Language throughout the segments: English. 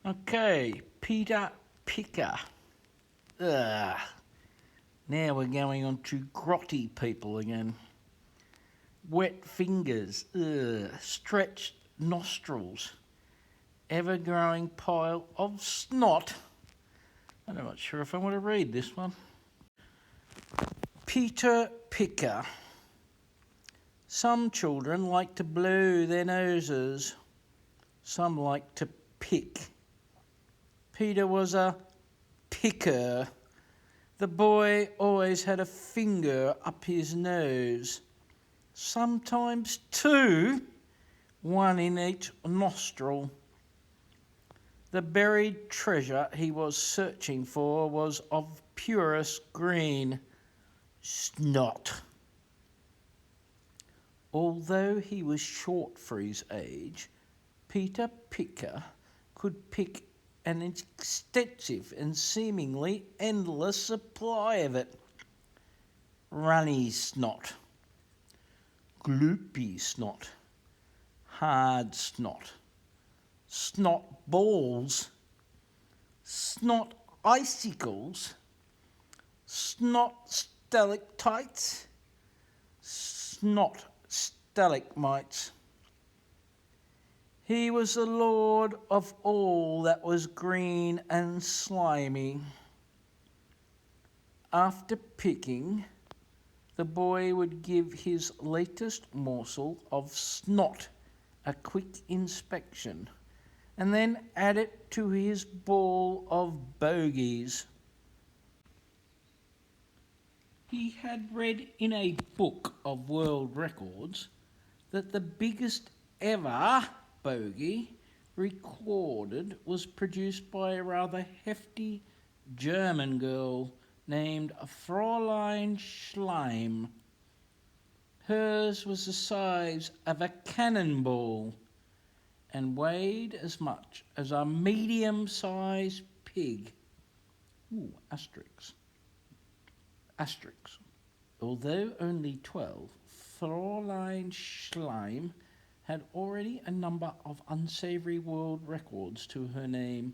Okay, Peter Picker. Ugh. Now we're going on to grotty people again. Wet fingers. Ugh. Stretched nostrils. Ever-growing pile of snot. I'm not sure if I want to read this one. Peter Picker. Some children like to blow their noses. Some like to pick. Peter was a picker. The boy always had a finger up his nose. Sometimes two, one in each nostril. The buried treasure he was searching for was of purest green, snot. Although he was short for his age, Peter Picker could pick an extensive and seemingly endless supply of it. Runny snot, gloopy snot, hard snot, snot balls, snot icicles, snot stalactites, snot stalagmites. He was the lord of all that was green and slimy. After picking, the boy would give his latest morsel of snot a quick inspection and then add it to his ball of bogies. He had read in a book of world records that the biggest ever bogey recorded was produced by a rather hefty German girl named Fräulein Schleim. Hers was the size of a cannonball and weighed as much as a medium-sized pig. Ooh, asterisk. Asterisk. Although only 12, Fräulein Schleim had already a number of unsavoury world records to her name.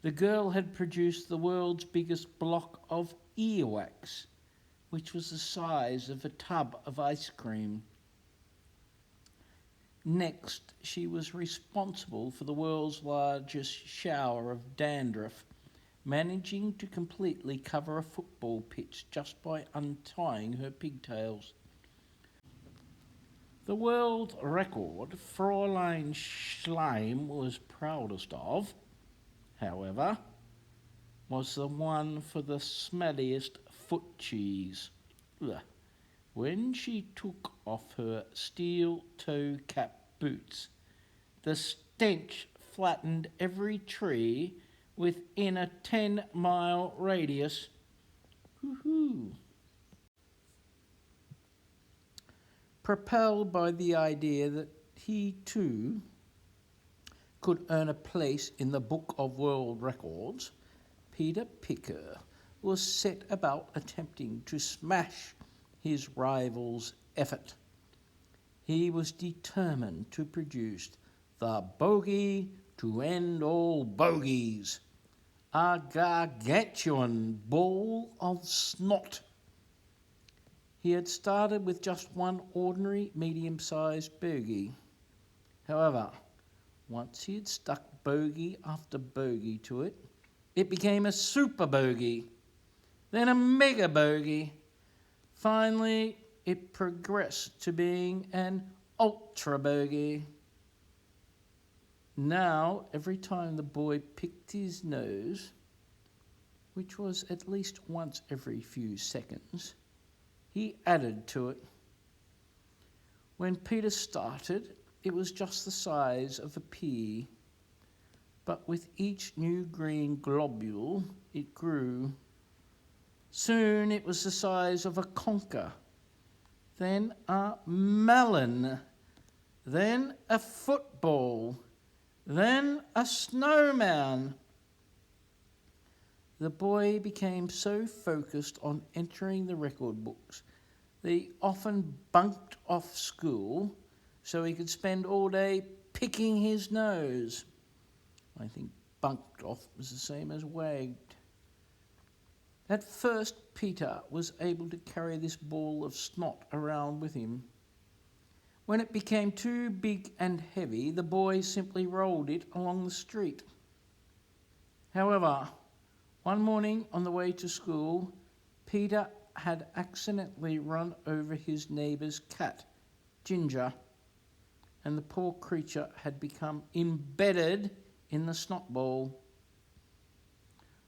The girl had produced the world's biggest block of earwax, which was the size of a tub of ice cream. Next, she was responsible for the world's largest shower of dandruff, managing to completely cover a football pitch just by untying her pigtails. The world record Fräulein Schleim was proudest of, however, was the one for the smelliest foot cheese. Ugh. When she took off her steel toe cap boots, the stench flattened every tree within a 10-mile radius. Woohoo! Propelled by the idea that he too could earn a place in the Book of World Records, Peter Picker was set about attempting to smash his rival's effort. He was determined to produce the bogey to end all bogies, a gargantuan ball of snot. He had started with just one ordinary medium-sized bogey. However, once he had stuck bogey after bogey to it, it became a super bogey, then a mega bogey. Finally, it progressed to being an ultra bogey. Now, every time the boy picked his nose, which was at least once every few seconds, he added to it. When Peter started, it was just the size of a pea, but with each new green globule, it grew. Soon it was the size of a conker, then a melon, then a football, then a snowman. The boy became so focused on entering the record books that he often bunked off school so he could spend all day picking his nose. I think bunked off was the same as wagged. At first, Peter was able to carry this ball of snot around with him. When it became too big and heavy, the boy simply rolled it along the street. However, one morning on the way to school, Peter had accidentally run over his neighbour's cat, Ginger, and the poor creature had become embedded in the snot ball.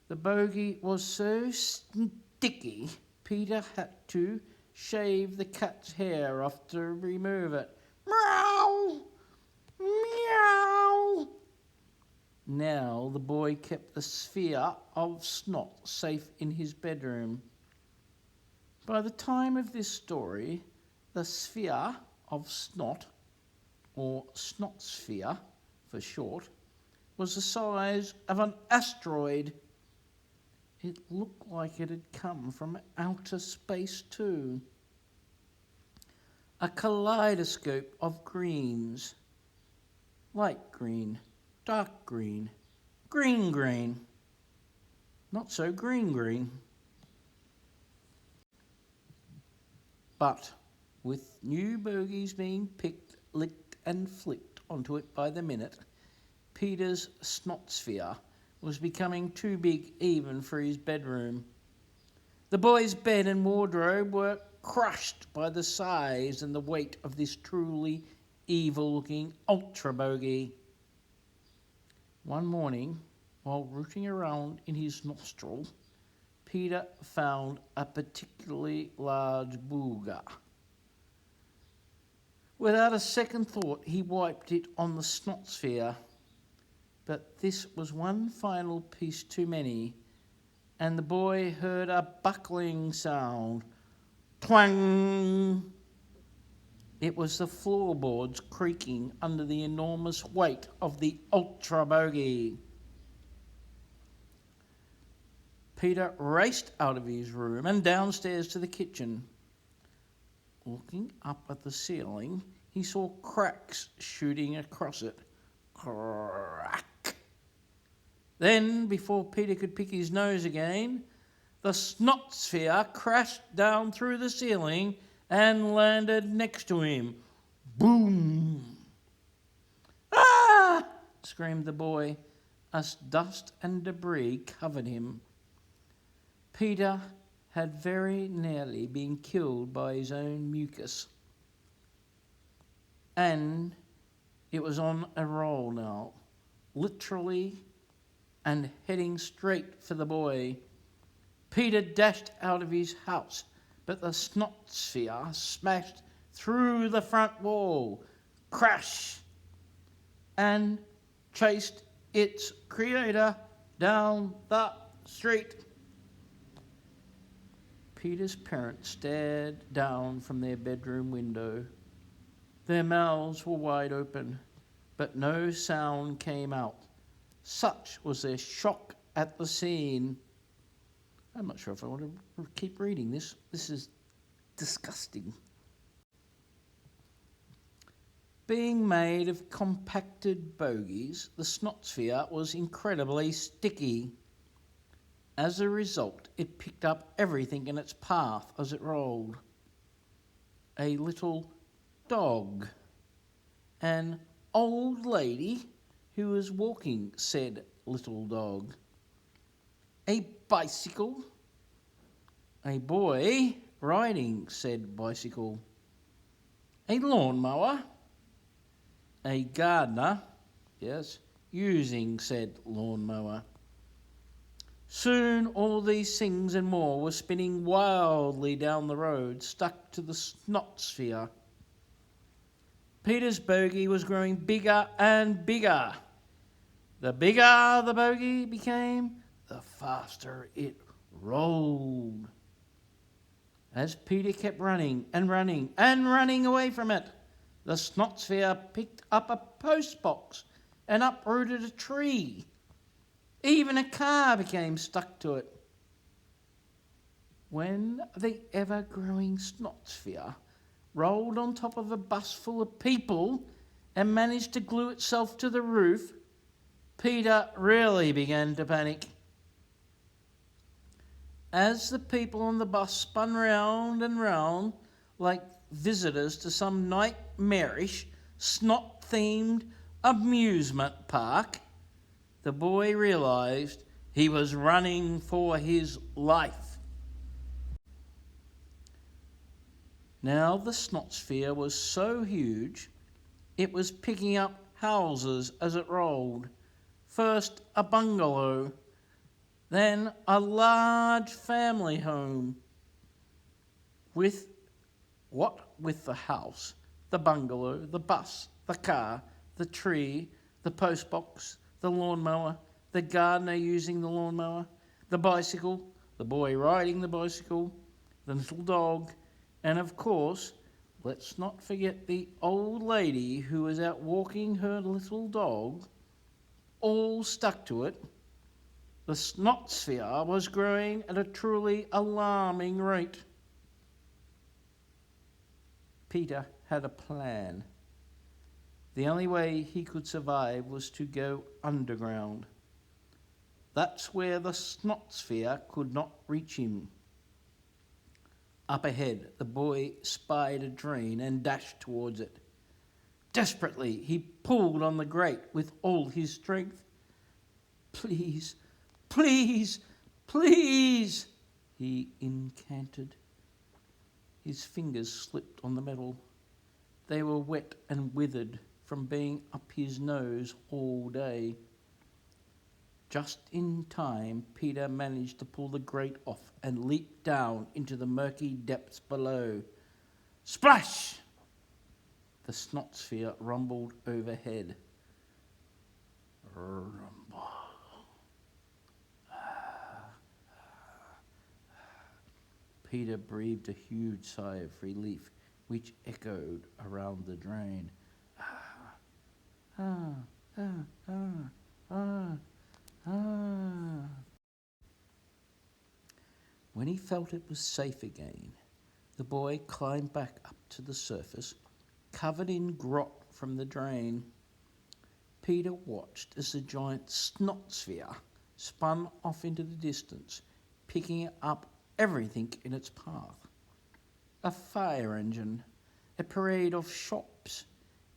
The bogey was so sticky, Peter had to shave the cat's hair off to remove it. Meow! Meow! Now the boy kept the sphere of snot safe in his bedroom. By the time of this story, the sphere of snot, or snot sphere for short, was the size of an asteroid. It looked like it had come from outer space too. A kaleidoscope of greens. Light green, dark green, green green, not so green green. But with new bogies being picked, licked and flicked onto it by the minute, Peter's snot sphere was becoming too big even for his bedroom. The boy's bed and wardrobe were crushed by the size and the weight of this truly evil-looking ultra bogey. One morning, while rooting around in his nostril, Peter found a particularly large booger. Without a second thought, he wiped it on the snot sphere. But this was one final piece too many, and the boy heard a buckling sound. Twang! It was the floorboards creaking under the enormous weight of the ultra bogey. Peter raced out of his room and downstairs to the kitchen. Looking up at the ceiling, he saw cracks shooting across it. Crack! Then, before Peter could pick his nose again, the snot sphere crashed down through the ceiling and landed next to him. Boom! Ah! Screamed the boy, as dust and debris covered him. Peter had very nearly been killed by his own mucus. And it was on a roll now, literally, and heading straight for the boy. Peter dashed out of his house, but the snot sphere smashed through the front wall, crash, and chased its creator down the street. Peter's parents stared down from their bedroom window. Their mouths were wide open, but no sound came out. Such was their shock at the scene. I'm not sure if I want to keep reading this. This is disgusting. Being made of compacted bogies, the snot sphere was incredibly sticky. As a result, it picked up everything in its path as it rolled. A little dog, an old lady who was walking said little dog, a bicycle, a boy riding said bicycle, a lawnmower, a gardener, yes, using said lawnmower. Soon all these things and more were spinning wildly down the road, stuck to the snot sphere. Peter's bogey was growing bigger and bigger. The bigger the bogey became, the faster it rolled. As Peter kept running and running and running away from it, the snot sphere picked up a postbox and uprooted a tree. Even a car became stuck to it. When the ever-growing snot sphere rolled on top of a bus full of people and managed to glue itself to the roof, Peter really began to panic. As the people on the bus spun round and round like visitors to some nightmarish, snot-themed amusement park, the boy realised he was running for his life. Now the snot sphere was so huge, it was picking up houses as it rolled. First a bungalow, then a large family home. With the house, the bungalow, the bus, the car, the tree, the postbox, the lawnmower, the gardener using the lawnmower, the bicycle, the boy riding the bicycle, the little dog, and of course, let's not forget the old lady who was out walking her little dog, all stuck to it. The snot sphere was growing at a truly alarming rate. Peter had a plan. The only way he could survive was to go underground. That's where the snot sphere could not reach him. Up ahead, the boy spied a drain and dashed towards it. Desperately, he pulled on the grate with all his strength. "Please, please, please," he incanted. His fingers slipped on the metal. They were wet and withered from being up his nose all day. Just in time, Peter managed to pull the grate off and leaped down into the murky depths below. Splash! The snot sphere rumbled overhead. Rumble. Peter breathed a huge sigh of relief, which echoed around the drain. When he felt it was safe again, the boy climbed back up to the surface, covered in grot from the drain. Peter watched as the giant snot sphere spun off into the distance, picking up everything in its path. A fire engine, a parade of shops,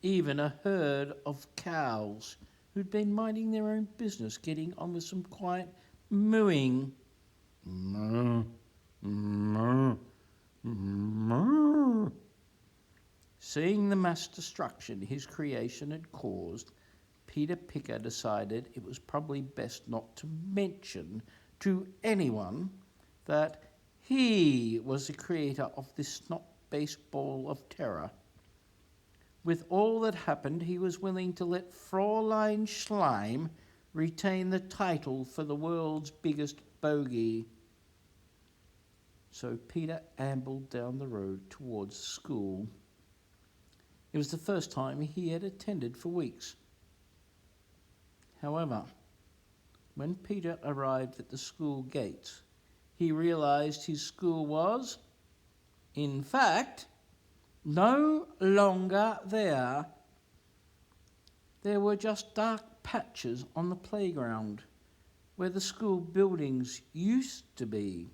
even a herd of cows who'd been minding their own business, getting on with some quiet mooing. Moo, moo, moo. Seeing the mass destruction his creation had caused, Peter Picker decided it was probably best not to mention to anyone that he was the creator of this snot-based ball of terror. With all that happened, he was willing to let Fräulein Schleim retain the title for the world's biggest bogey. So Peter ambled down the road towards school. It was the first time he had attended for weeks. However, when Peter arrived at the school gates, he realised his school was, in fact, no longer there. There were just dark patches on the playground where the school buildings used to be.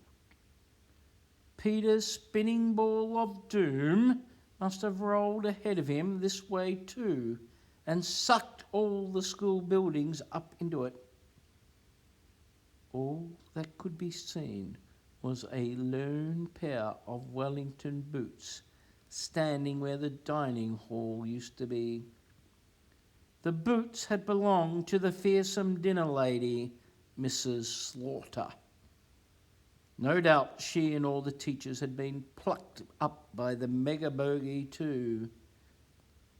Peter's spinning ball of doom must have rolled ahead of him this way too and sucked all the school buildings up into it. All that could be seen was a lone pair of Wellington boots standing where the dining hall used to be. The boots had belonged to the fearsome dinner lady, Mrs. Slaughter. No doubt she and all the teachers had been plucked up by the mega bogey too.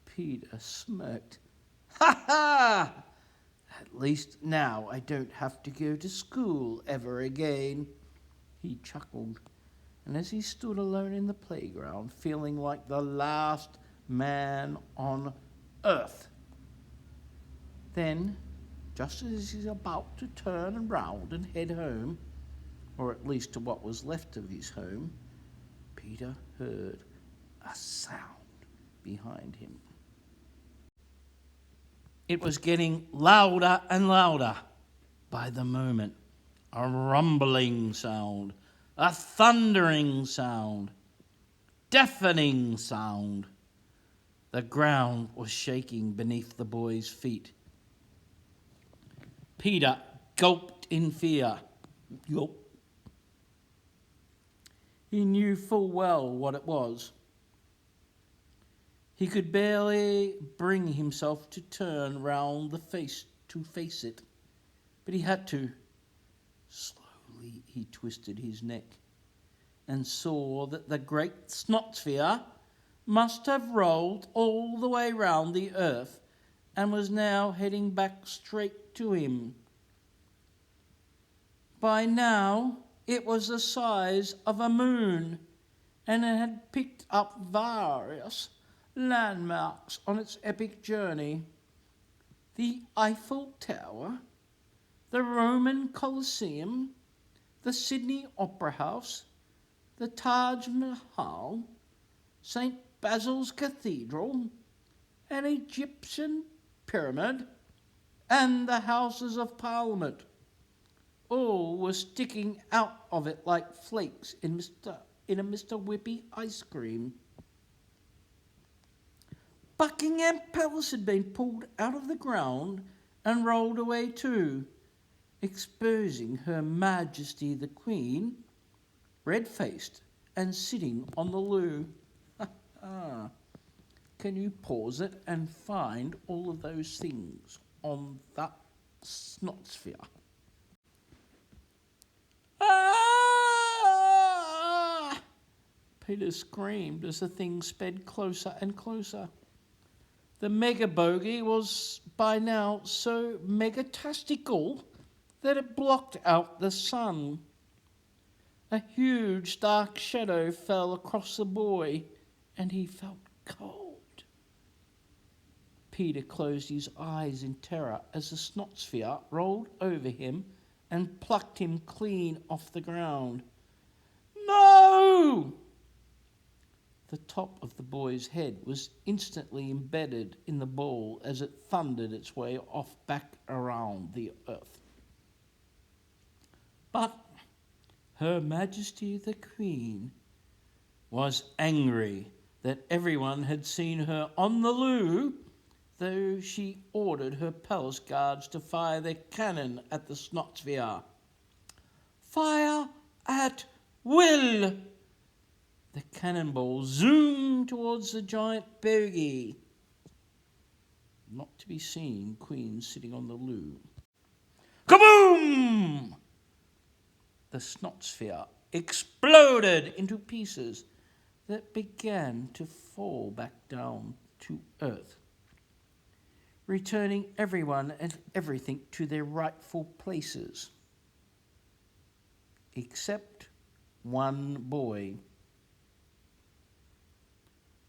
Peter smirked. "Ha ha! At least now I don't have to go to school ever again," he chuckled. And as he stood alone in the playground, feeling like the last man on earth, then, just as he's about to turn round and head home, or at least to what was left of his home, Peter heard a sound behind him. It was getting louder and louder by the moment. A rumbling sound, a thundering sound, deafening sound. The ground was shaking beneath the boy's feet. Peter gulped in fear. Gulp. He knew full well what it was. He could barely bring himself to turn round the face to face it, but he had to. Slowly he twisted his neck and saw that the great snot sphere must have rolled all the way round the earth and was now heading back straight to him. By now it was the size of a moon, and it had picked up various landmarks on its epic journey. The Eiffel Tower, the Roman Colosseum, the Sydney Opera House, the Taj Mahal, St. Basil's Cathedral, an Egyptian pyramid, and the Houses of Parliament. All were sticking out of it like flakes in a Mr. Whippy ice cream. Buckingham Palace had been pulled out of the ground and rolled away too, exposing Her Majesty the Queen, red-faced and sitting on the loo. Can you pause it and find all of those things on that snot sphere? Ah! Peter screamed as the thing sped closer and closer. The mega bogey was by now so megatastical that it blocked out the sun. A huge dark shadow fell across the boy, and he felt cold. Peter closed his eyes in terror as the snot sphere rolled over him and plucked him clean off the ground. No! The top of the boy's head was instantly embedded in the ball as it thundered its way off back around the earth. But Her Majesty the Queen was angry that everyone had seen her on the loo, though she ordered her palace guards to fire their cannon at the snot sphere. Fire at will! The cannonball zoomed towards the giant bogey. Not to be seen, Queen sitting on the loo. Kaboom! The snot sphere exploded into pieces that began to fall back down to earth, returning everyone and everything to their rightful places, except one boy.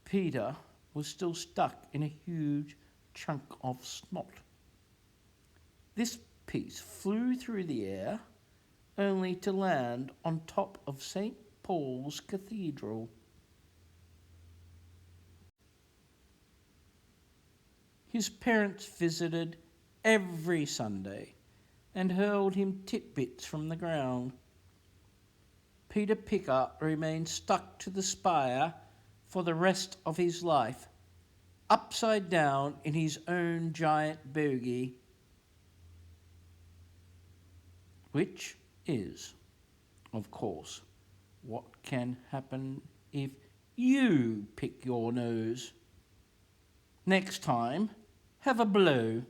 Peter was still stuck in a huge chunk of snot. This piece flew through the air, only to land on top of St. Paul's Cathedral. His parents visited every Sunday and hurled him titbits from the ground. Peter Picker remained stuck to the spire for the rest of his life, upside down in his own giant bogey, which is, of course, what can happen if you pick your nose. Next time, have a blow.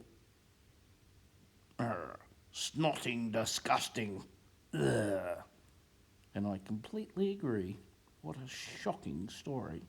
Snotting disgusting. Ugh. And I completely agree. What a shocking story.